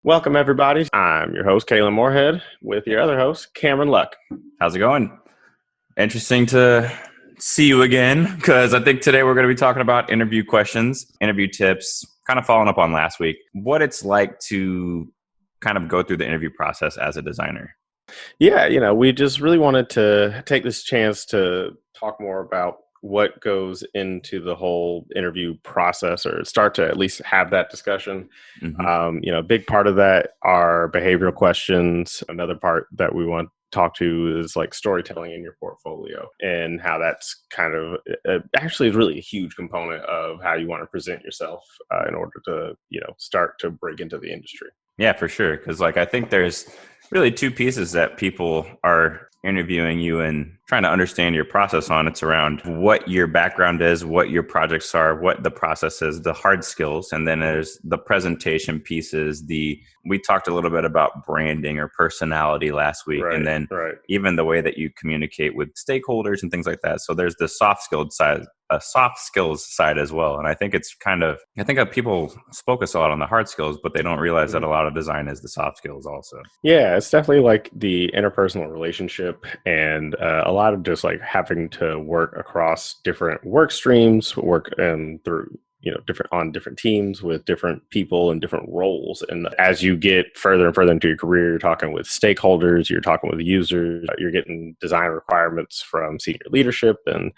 Welcome, everybody. I'm your host, Kalen Moorhead, with your other host, Cameron Luck. How's it going? Interesting to see you again, because I think today we're going to be talking about interview questions, interview tips, kind of following up on last week, what it's like to kind of go through the interview process as a designer. Yeah, we just really wanted to take this chance to talk more about what goes into the whole interview process, or start to at least have that discussion. Hmm. A big part of that are behavioral questions. Another part that we want to talk to is like storytelling in your portfolio, and how that's kind of actually is really a huge component of how you want to present yourself in order to, start to break into the industry. Yeah, for sure. Because I think there's really two pieces that people are interviewing you and trying to understand your process on. It's around what your background is, what your projects are, what the process is, the hard skills. And then there's the presentation pieces. We talked a little bit about branding or personality last week. Right, And then right. even the way that you communicate with stakeholders and things like that. So there's the soft skilled side, a soft skills side as well. And I think I think that people focus a lot on the hard skills, but they don't realize that a lot of design is the soft skills also. Yeah, it's definitely like the interpersonal relationship, and a lot of just like having to work across different work streams, work through different teams with different people and different roles. And as you get further and further into your career, you're talking with stakeholders, you're talking with users, you're getting design requirements from senior leadership, and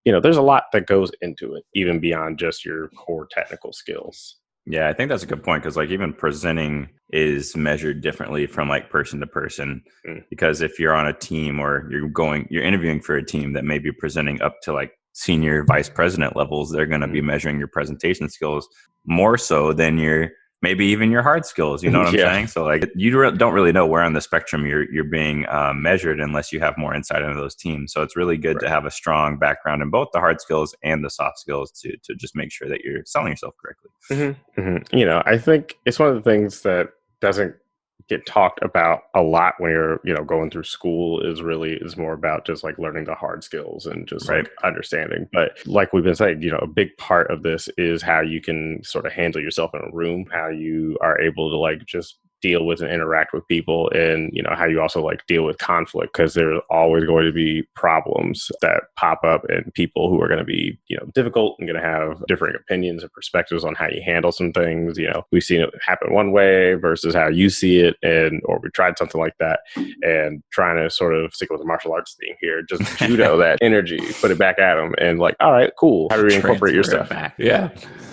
there's a lot that goes into it, even beyond just your core technical skills. Yeah, I think that's a good point because even presenting is measured differently from person to person. Mm. Because if you're on a team or you're interviewing for a team that may be presenting up to senior vice president levels, they're going to be measuring your presentation skills more so than maybe even your hard skills. You know what I'm Yeah. saying? So don't really know where on the spectrum you're being measured unless you have more insight into those teams. So it's really good to have a strong background in both the hard skills and the soft skills to just make sure that you're selling yourself correctly. I think it's one of the things that doesn't get talked about a lot when you're, going through school, is more about just like learning the hard skills and just Right. like understanding. But like we've been saying, a big part of this is how you can sort of handle yourself in a room, how you are able to like just deal with and interact with people, and how you also like deal with conflict, because there's always going to be problems that pop up, and people who are going to be difficult and going to have different opinions and perspectives on how you handle some things. We've seen it happen one way versus how you see it, or we tried something like that, and trying to sort of stick with the martial arts thing here, just judo that energy, put it back at them, and like, all right, cool, how do we incorporate your Transfer it stuff back? Yeah.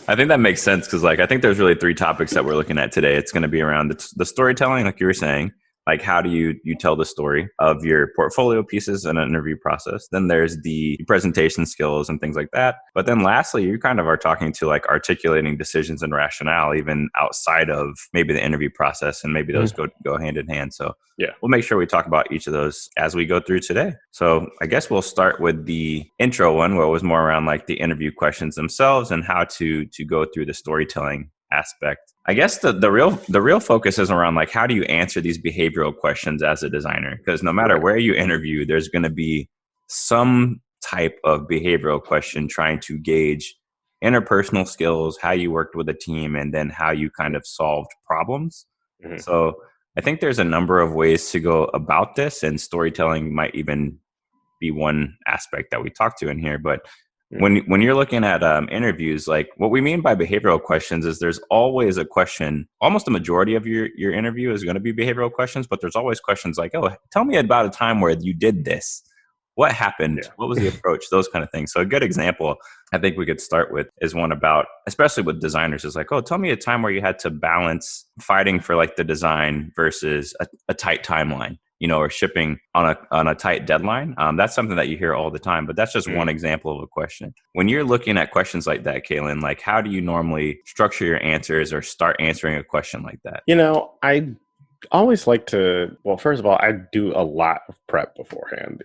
I think that makes sense because I think there's really three topics that we're looking at today. It's going to be around the storytelling, like you were saying, like how do you tell the story of your portfolio pieces in an interview process. Then there's the presentation skills and things like that. But then lastly, you kind of are talking to articulating decisions and rationale even outside of maybe the interview process, and maybe those go hand in hand. So Yeah. we'll make sure we talk about each of those as we go through today. So I guess we'll start with the intro one, where it was more around the interview questions themselves and how to go through the storytelling aspect. I guess the real focus is around how do you answer these behavioral questions as a designer? Because no matter where you interview, there's going to be some type of behavioral question trying to gauge interpersonal skills, how you worked with a team, and then how you kind of solved problems. Mm-hmm. So I think there's a number of ways to go about this, and storytelling might even be one aspect that we talk to in here. But when you're looking at interviews, what we mean by behavioral questions is there's always a question. Almost the majority of your interview is going to be behavioral questions, but there's always questions like, oh, tell me about a time where you did this. What happened? Yeah. What was the approach? Those kind of things. So a good example I think we could start with is one about, especially with designers, is oh, tell me a time where you had to balance fighting for the design versus a tight timeline, or shipping on a tight deadline. That's something that you hear all the time, but that's just one example of a question. When you're looking at questions like that, Kaylin, how do you normally structure your answers or start answering a question like that? I always like to, well, first of all, I do a lot of prep beforehand.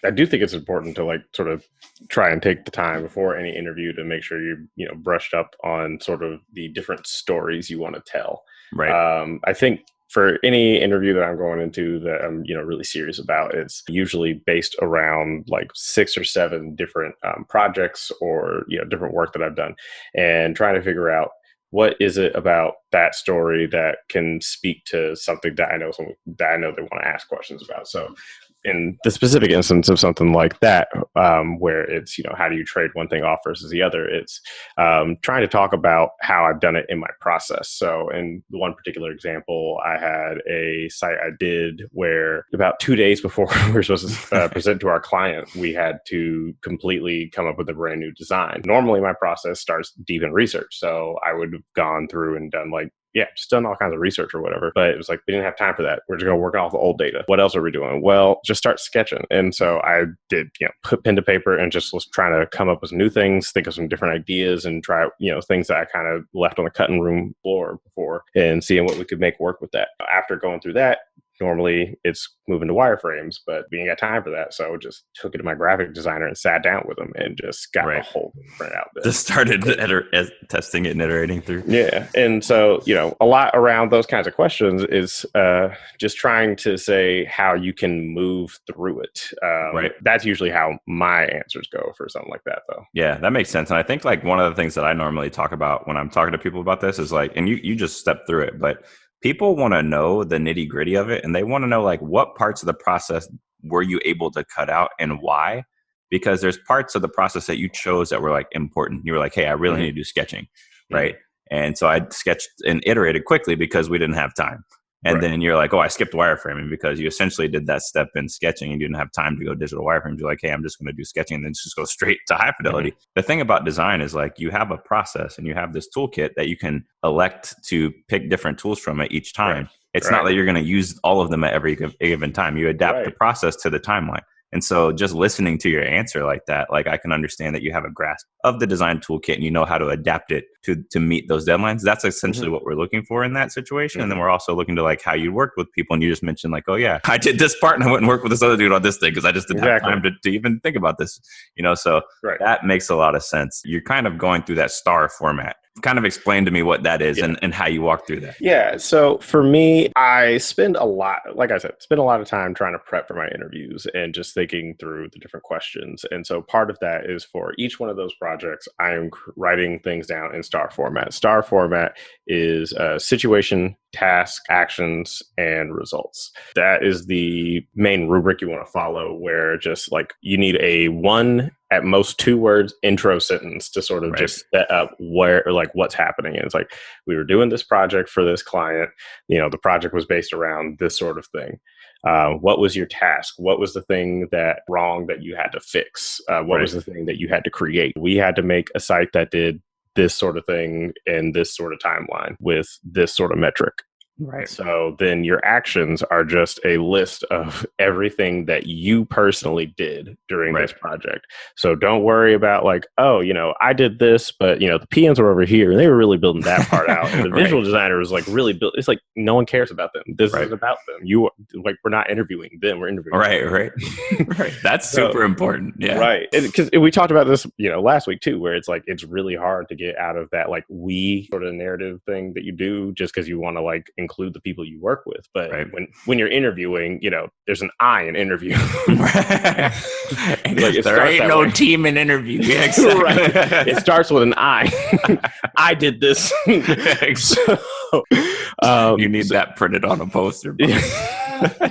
I do think it's important to sort of try and take the time before any interview to make sure you're brushed up on sort of the different stories you want to tell. Right. I think for any interview that I'm going into that I'm really serious about, it's usually based around 6 or 7 different projects, or different work that I've done, and trying to figure out what is it about that story that can speak to something that I know they want to ask questions about? So in the specific instance of something like that, where it's, how do you trade one thing off versus the other? It's trying to talk about how I've done it in my process. So in one particular example, I had a site I did where about 2 days before we were supposed to present to our client, we had to completely come up with a brand new design. Normally my process starts deep in research. So I would have gone through and done just done all kinds of research or whatever. But it was like, we didn't have time for that. We're just going to work off the old data. What else are we doing? Well, just start sketching. And so I did, put pen to paper and just was trying to come up with new things, think of some different ideas and try, things that I kind of left on the cutting room floor before and seeing what we could make work with that. After going through that, normally it's moving to wireframes, but we ain't got time for that. So I just took it to my graphic designer and sat down with him and just got the whole thing printed out. Just started testing it and iterating through. Yeah. And so, a lot around those kinds of questions is just trying to say how you can move through it. That's usually how my answers go for something like that, though. Yeah, that makes sense. And I think one of the things that I normally talk about when I'm talking to people about this is and you just step through it, but people want to know the nitty gritty of it. And they want to know what parts of the process were you able to cut out and why? Because there's parts of the process that you chose that were important. You were like, hey, I really need to do sketching. Right. And so I sketched and iterated quickly because we didn't have time. And then you're like, oh, I skipped wireframing because you essentially did that step in sketching and you didn't have time to go digital wireframes. You're like, hey, I'm just going to do sketching and then just go straight to high fidelity. The thing about design is you have a process and you have this toolkit that you can elect to pick different tools from at each time. It's not that you're going to use all of them at every given time. You adapt the process to the timeline. And so just listening to your answer like that, I can understand that you have a grasp of the design toolkit and you know how to adapt it to meet those deadlines. That's essentially what we're looking for in that situation. And then we're also looking to how you worked with people. And you just mentioned oh yeah, I did this part and I went and worked with this other dude on this thing because I just didn't have time to even think about this, so that makes a lot of sense. You're kind of going through that STAR format. Kind of explain to me what that is and how you walk through that. Yeah. So for me, I spend a lot of time trying to prep for my interviews and just thinking through the different questions. And so part of that is for each one of those projects, I am writing things down in STAR format. STAR format is situation, task, actions, and results. That is the main rubric you want to follow, where just you need a one, at most 2 words intro sentence to sort of just set up where what's happening. And it's we were doing this project for this client. The project was based around this sort of thing. What was your task? What was the thing that you had to fix? What was the thing that you had to create? We had to make a site that did this sort of thing in this sort of timeline with this sort of metric. Right. So then your actions are just a list of everything that you personally did during this project. So don't worry about I did this, but the PMs were over here and they were really building that part out. And the visual designer was really built. It's no one cares about them. This is about them. We're not interviewing them. We're interviewing them. Right. That's super important. Yeah. Right. Because we talked about this, last week too, where it's it's really hard to get out of that we sort of narrative thing that you do just because you want to include the people you work with. But when you're interviewing, there's an I in interview. There ain't no team in interview. Yeah, exactly. It starts with an I. I did this. So, you need that printed on a poster.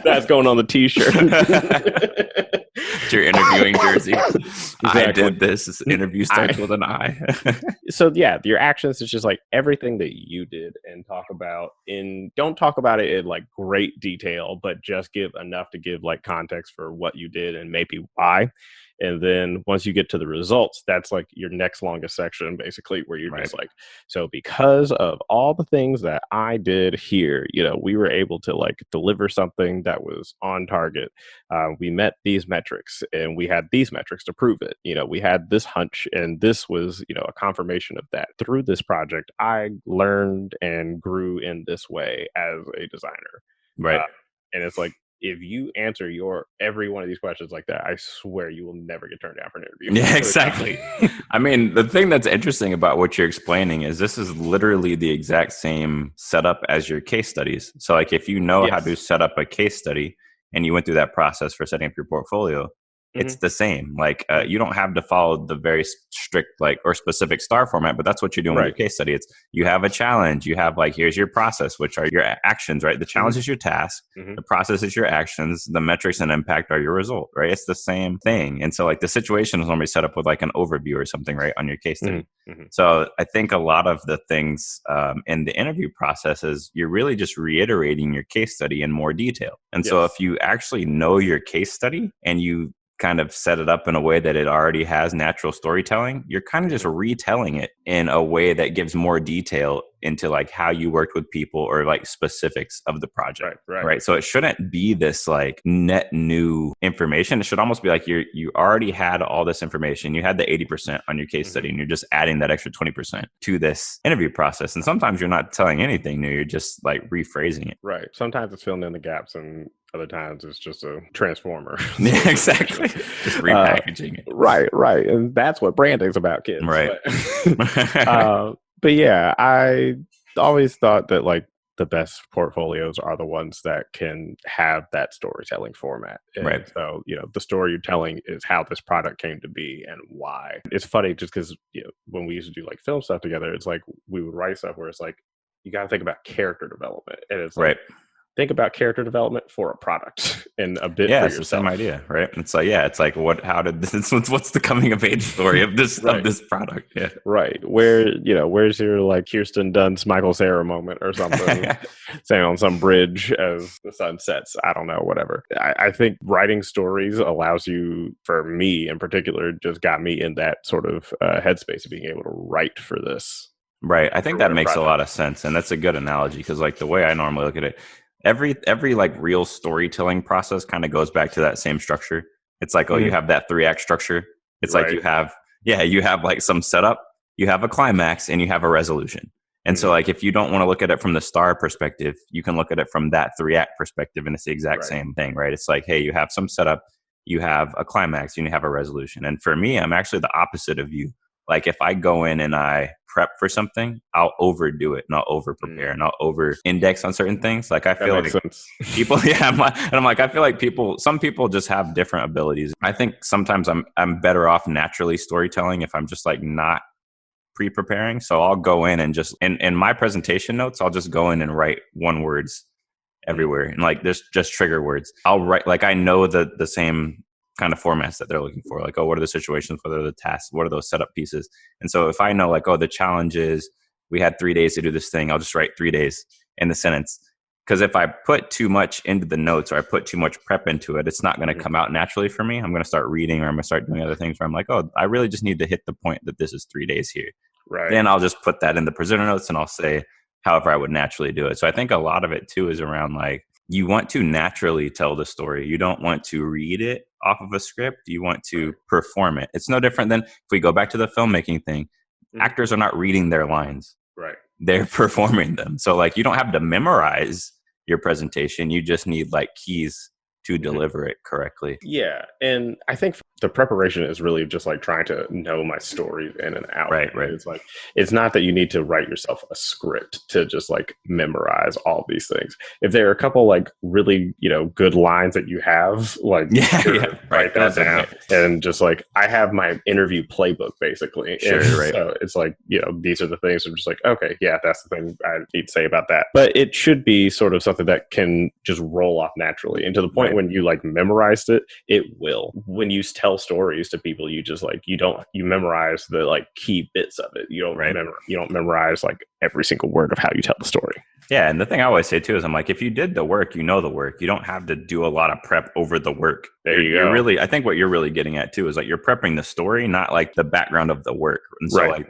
That's going on the t-shirt. Your interviewing jersey. Exactly. I did this. This interview starts with an I. So yeah, your actions is just everything that you did, and don't talk about it in great detail, but just give enough to give context for what you did and maybe why. And then once you get to the results, that's your next longest section, basically, where you're just so because of all the things that I did here, we were able to deliver something that was on target. We met these metrics and we had these metrics to prove it. We had this hunch and this was, a confirmation of that. Through this project, I learned and grew in this way as a designer. Right. And it's if you answer every one of these questions like that, I swear you will never get turned down for an interview. Yeah, exactly. I mean, the thing that's interesting about what you're explaining is this is literally the exact same setup as your case studies. So if you know how to set up a case study and you went through that process for setting up your portfolio, it's the same. Like you don't have to follow the very strict like or specific star format, but that's what you're doing with your case study. It's you have a challenge, you have like here's your process, which are your actions, right? The challenge is your task, the process is your actions, the metrics and impact are your result, right? It's the same thing. And so like the situation is normally set up with like an overview or something, right, on your case study. So I think a lot of the things in the interview process is you're really just reiterating your case study in more detail. And so if you actually know your case study and you kind of set it up in a way that it already has natural storytelling, you're kind of just retelling it in a way that gives more detail into like how you worked with people or like specifics of the project. Right. So it shouldn't be this like net new information. It should almost be like you already had all this information. You had the 80% on your case study and you're just adding that extra 20% to this interview process. And sometimes you're not telling anything new. You're just like rephrasing it. Right. Sometimes it's filling in the gaps and other times it's just a transformer. Yeah, exactly. Just repackaging it. Right. And that's what branding's about, kids. Right. But yeah, I always thought that like the best portfolios are the ones that can have that storytelling format. And so, the story you're telling is how this product came to be and why. It's funny just because, when we used to do like film stuff together, it's like we would write stuff where it's like, you got to think about character development. And it's like, think about character development for a product and a bit for it's yourself. The same idea, right? It's like, it's like what's the coming of age story of this of this product? Yeah. Right. Where's your like Kirsten Dunst, Michael Cera moment or something, saying on some bridge as the sun sets? I don't know, whatever. I think writing stories allows you, for me in particular, just got me in that sort of headspace of being able to write for this. Right. I think that makes a lot of sense. And that's a good analogy because like the way I normally look at it, every like real storytelling process kind of goes back to that same structure. It's like, you have that 3-act structure. It's like you have like some setup, you have a climax, and you have a resolution. And so like if you don't want to look at it from the star perspective, you can look at it from that 3-act perspective and it's the exact same thing, right? It's like, hey, you have some setup, you have a climax, and you have a resolution. And for me, I'm actually the opposite of you. Like if I go in and I prep for something, I'll overdo it and I'll over prepare and I'll over index on certain things. Like I feel like people, I feel like some people just have different abilities. I think sometimes I'm better off naturally storytelling if I'm just like not pre-preparing. So I'll go in and just, in my presentation notes, I'll just go in and write one words everywhere. And like there's just trigger words. I'll write, like I know the same kind of formats that they're looking for. Like, what are the situations? What are the tasks? What are those setup pieces? And so if I know like, the challenge is we had 3 days to do this thing, I'll just write 3 days in the sentence. Because if I put too much into the notes or I put too much prep into it, it's not going to come out naturally for me. I'm going to start reading or I'm going to start doing other things where I'm like, I really just need to hit the point that this is 3 days here. Right. Then I'll just put that in the presenter notes and I'll say however I would naturally do it. So I think a lot of it too is around like, you want to naturally tell the story. You don't want to read it off of a script. You want to perform it. It's no different than if we go back to the filmmaking thing, actors are not reading their lines. Right. They're performing them. So like you don't have to memorize your presentation. You just need like keys to deliver it correctly. Yeah. And I think the preparation is really just like trying to know my stories in and out. Right. It's like, it's not that you need to write yourself a script to just like memorize all these things. If there are a couple like really, good lines that you have, like write that down. And just like, I have my interview playbook basically. Sure, right. So it's like, these are the things I'm just like, okay, yeah, that's the thing I need to say about that. But it should be sort of something that can just roll off naturally. And to the point when you like memorized it, it will. When you tell stories to people, you just like, you memorize the like key bits of it. You don't memorize like every single word of how you tell the story. Yeah. And the thing I always say too is I'm like, if you did the work, you know the work. You don't have to do a lot of prep over the work. There you go. I think what you're really getting at too is like you're prepping the story, not like the background of the work. And so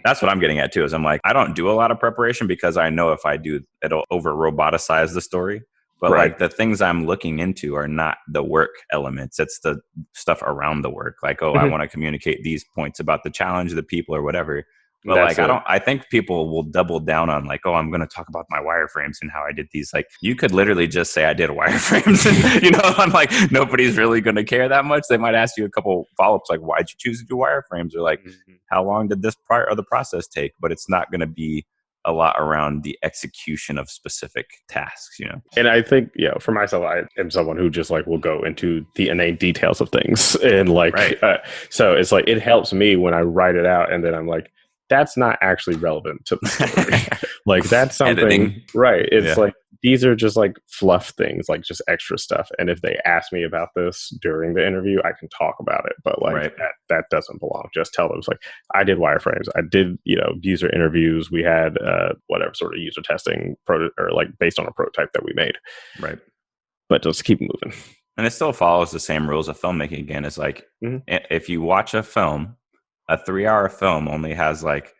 that's what I'm getting at too is I'm like, I don't do a lot of preparation because I know if I do, it'll over roboticize the story. But like the things I'm looking into are not the work elements. It's the stuff around the work. Like, I want to communicate these points about the challenge, the people or whatever. But I think people will double down on like, I'm going to talk about my wireframes and how I did these. Like you could literally just say I did wireframes and, I'm like, nobody's really going to care that much. They might ask you a couple follow-ups like, why'd you choose to do wireframes? Or like, how long did this part of the process take? But it's not going to be a lot around the execution of specific tasks, you know? And I think, for myself, I am someone who just like will go into the inane details of things. And like, Right. So it's like, it helps me when I write it out and then I'm like, that's not actually relevant to the story. Like that's something, Editing. right? It's Yeah. like, these are just like fluff things, like just extra stuff. And if they ask me about this during the interview, I can talk about it. But like Right. that doesn't belong. Just tell them it's like, I did wireframes. I did, user interviews. We had whatever sort of user testing or like based on a prototype that we made. Right. But just keep moving. And it still follows the same rules of filmmaking. Again, it's like if you watch a film, a 3-hour film only has like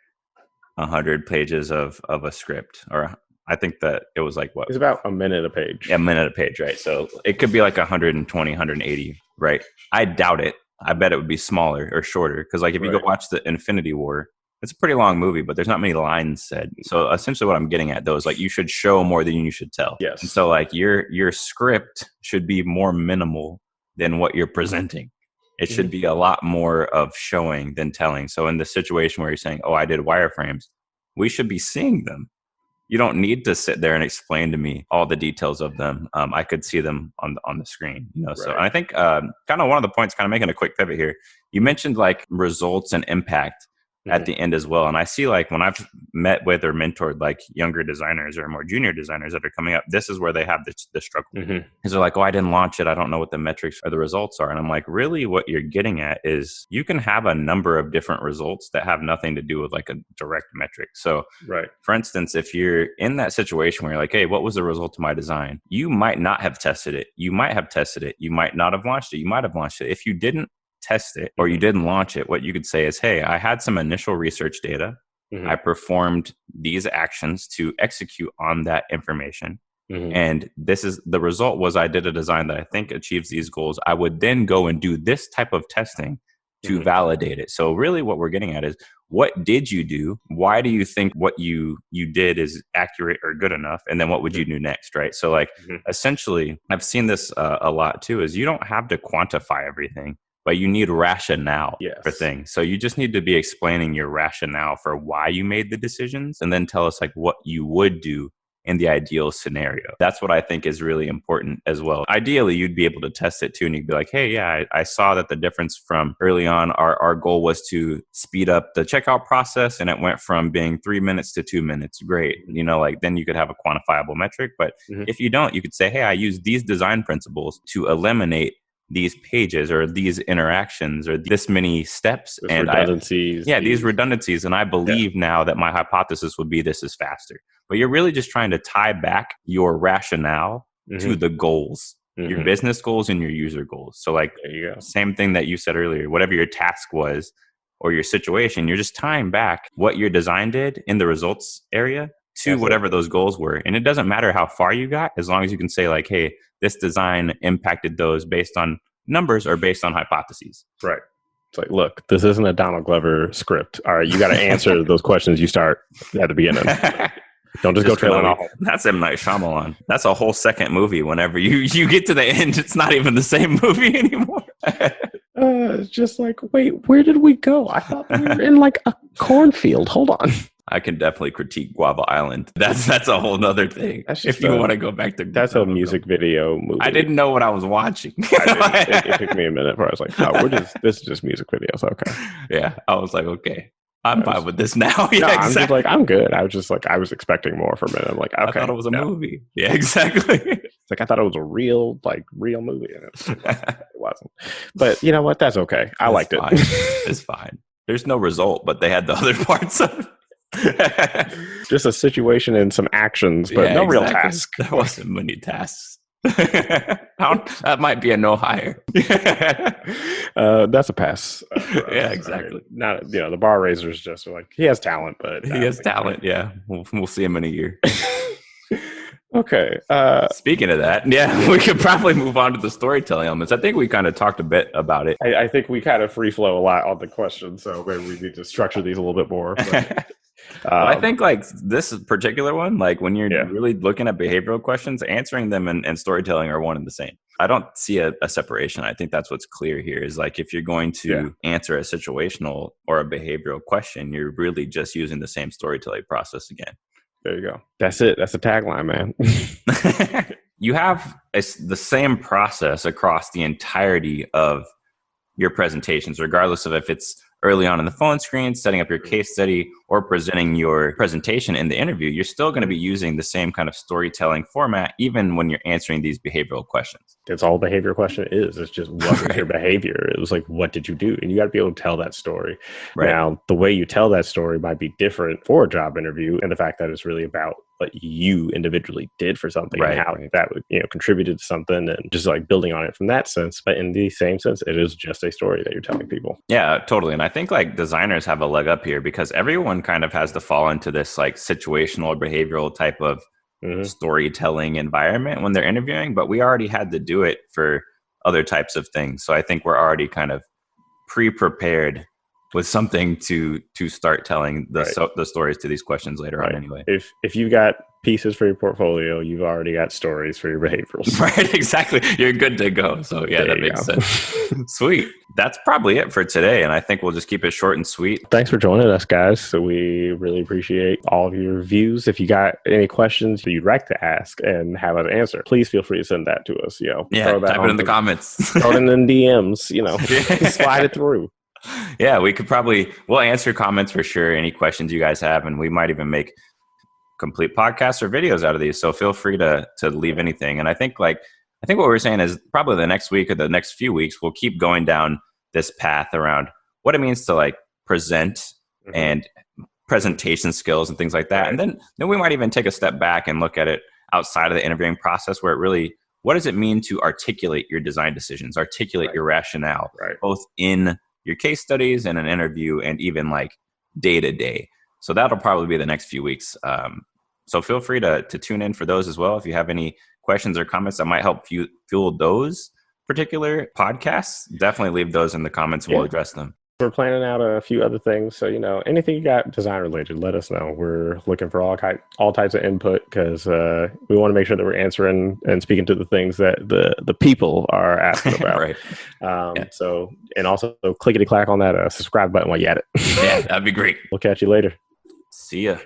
100 pages of a script, or I think that it was like what? It's about a minute a page. Yeah, a minute a page, right? So it could be like 120, 180, right? I doubt it. I bet it would be smaller or shorter because like if you go watch the Infinity War, it's a pretty long movie, but there's not many lines said. So essentially what I'm getting at though is like you should show more than you should tell. Yes. And so like your script should be more minimal than what you're presenting. It should be a lot more of showing than telling. So in the situation where you're saying, oh, I did wireframes, we should be seeing them. You don't need to sit there and explain to me all the details of them. I could see them on the screen, So and I think kind of one of the points, kind of making a quick pivot here, you mentioned like results and impact at the end as well. And I see like when I've met with or mentored like younger designers or more junior designers that are coming up, this is where they have the struggle. Because they're like, oh, I didn't launch it. I don't know what the metrics or the results are. And I'm like, really what you're getting at is you can have a number of different results that have nothing to do with like a direct metric. So for instance, if you're in that situation where you're like, hey, what was the result of my design? You might not have tested it. You might have tested it. You might not have launched it. You might have launched it. If you didn't test it or you didn't launch it, what you could say is, hey, I had some initial research data. I performed these actions to execute on that information. And this is the result was I did a design that I think achieves these goals. I would then go and do this type of testing to validate it. So really what we're getting at is what did you do? Why do you think what you did is accurate or good enough? And then what would you do next, right? So like essentially, I've seen this a lot too, is you don't have to quantify everything, but you need rationale for things. So you just need to be explaining your rationale for why you made the decisions and then tell us like what you would do in the ideal scenario. That's what I think is really important as well. Ideally, you'd be able to test it too. And you'd be like, hey, yeah, I saw that the difference from early on, our goal was to speed up the checkout process. And it went from being 3 minutes to 2 minutes. Great. Like then you could have a quantifiable metric. But if you don't, you could say, hey, I use these design principles to eliminate these pages or these interactions or this many steps and redundancies. These redundancies. And I believe now that my hypothesis would be this is faster. But you're really just trying to tie back your rationale to the goals, your business goals and your user goals. So like there you go. Same thing that you said earlier, whatever your task was or your situation, you're just tying back what your design did in the results area to whatever those goals were. And it doesn't matter how far you got, as long as you can say like, hey, this design impacted those based on numbers or based on hypotheses. Right. It's like, look, this isn't a Donald Glover script. All right, you got to answer those questions you start at the beginning. Don't just go trailing off. That's M. Night Shyamalan. That's a whole second movie. Whenever you get to the end, it's not even the same movie anymore. It's just like, wait, where did we go? I thought we were in like a cornfield. Hold on. I can definitely critique Guava Island. That's a whole nother thing. If you want to go back to that's a music video movie. I didn't know what I was watching. It took me a minute before I was like, oh, this is just music videos. Okay. Yeah. I was like, okay. I'm fine with this now. Yeah, no, exactly. I'm just like, I'm good. I was just like, I was expecting more from it. I'm like, okay. I thought it was a movie. Yeah, exactly. It's like, I thought it was a real movie. And it wasn't. But you know what? That's okay. I liked it. It's fine. There's no result, but they had the other parts of it. Just a situation and some actions, but no real task. There wasn't many tasks. That might be a no hire. That's a pass. Yeah, exactly. Not the bar raisers just are like, he has talent, but he has talent. Yeah, we'll see him in a year. Okay. Speaking of that, yeah, we could probably move on to the storytelling elements. I think we kind of talked a bit about it. I think we kind of free flow a lot on the questions, so maybe we need to structure these a little bit more. But, I think like this particular one, like when you're really looking at behavioral questions, answering them and storytelling are one and the same. I don't see a separation. I think that's what's clear here is like if you're going to answer a situational or a behavioral question, you're really just using the same storytelling process again. There you go. That's it. That's the tagline, man. You have the same process across the entirety of your presentations, regardless of if it's early on in the phone screen, setting up your case study, or presenting your presentation in the interview. You're still going to be using the same kind of storytelling format, even when you're answering these behavioral questions. That's all behavior question is. It's just what was your behavior? It was like, what did you do? And you got to be able to tell that story. Right. Now, the way you tell that story might be different for a job interview, and the fact that it's really about what you individually did for something and how that would, contributed to something, and just like building on it from that sense. But in the same sense, it is just a story that you're telling people. Yeah, totally. And I think like designers have a leg up here because everyone kind of has to fall into this like situational or behavioral type of storytelling environment when they're interviewing, but we already had to do it for other types of things. So I think we're already kind of pre-prepared with something to start telling the stories to these questions later on anyway. If you got pieces for your portfolio, you've already got stories for your behaviorals. Right, exactly. You're good to go. So yeah, that makes sense. Sweet. That's probably it for today. And I think we'll just keep it short and sweet. Thanks for joining us, guys. So we really appreciate all of your reviews. If you got any questions that you'd like to ask and have us answer, please feel free to send that to us. Type it in the comments. Throw it in the DMs, slide it through. Yeah, we'll answer comments for sure. Any questions you guys have, and we might even make complete podcasts or videos out of these. So feel free to leave anything. And I think what we're saying is probably the next week or the next few weeks, we'll keep going down this path around what it means to like present and presentation skills and things like that. And then we might even take a step back and look at it outside of the interviewing process, where it really, what does it mean to articulate your design decisions, articulate your rationale, both in your case studies and an interview and even like day to day. So that'll probably be the next few weeks. So feel free to tune in for those as well. If you have any questions or comments that might help fuel those particular podcasts, definitely leave those in the comments and we'll address them. We're planning out a few other things. So, anything you got design related, let us know. We're looking for all types of input because we want to make sure that we're answering and speaking to the things that the people are asking about. So, and also clickety clack on that subscribe button while you at it. Yeah, that'd be great. We'll catch you later. See ya.